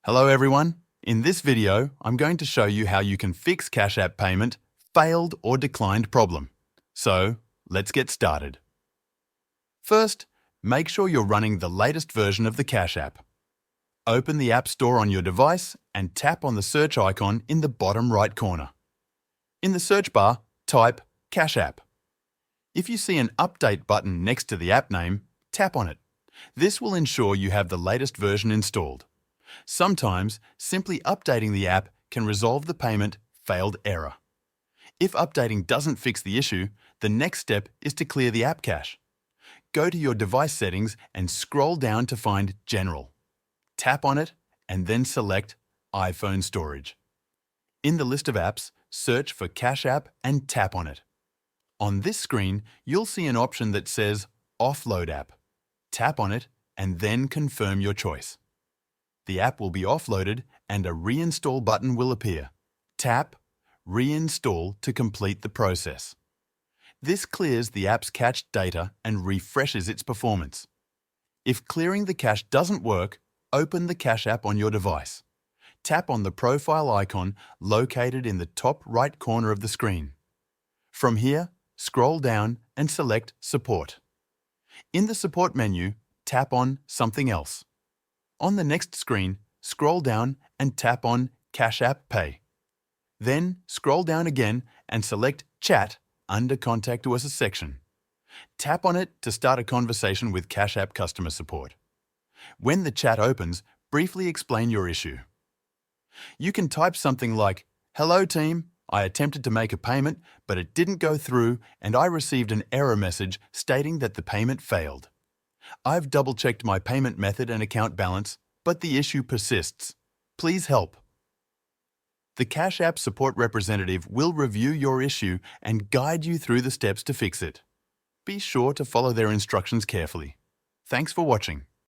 Hello everyone. In this video, I'm going to show you how you can fix Cash App payment failed or declined problem. So, let's get started. First, make sure you're running the latest version of the Cash App. Open the App Store on your device and tap on the search icon in the bottom right corner. In the search bar, type Cash App. If you see an Update button next to the app name, tap on it. This will ensure you have the latest version installed. Sometimes, simply updating the app can resolve the payment failed error. If updating doesn't fix the issue, the next step is to clear the app cache. Go to your device settings and scroll down to find General. Tap on it and then select iPhone Storage. In the list of apps, search for Cash App and tap on it. On this screen, you'll see an option that says Offload App. Tap on it and then confirm your choice. The app will be offloaded and a reinstall button will appear. Tap Reinstall to complete the process. This clears the app's cached data and refreshes its performance. If clearing the cache doesn't work, open the Cash App on your device. Tap on the profile icon located in the top right corner of the screen. From here, scroll down and select Support. In the Support menu, tap on Something Else. On the next screen, scroll down and tap on Cash App Pay. Then scroll down again and select Chat under Contact Us section. Tap on it to start a conversation with Cash App customer support. When the chat opens, briefly explain your issue. You can type something like, "Hello team, I attempted to make a payment, but it didn't go through and I received an error message stating that the payment failed. I've double-checked my payment method and account balance, but the issue persists. Please help." The Cash App support representative will review your issue and guide you through the steps to fix it. Be sure to follow their instructions carefully. Thanks for watching.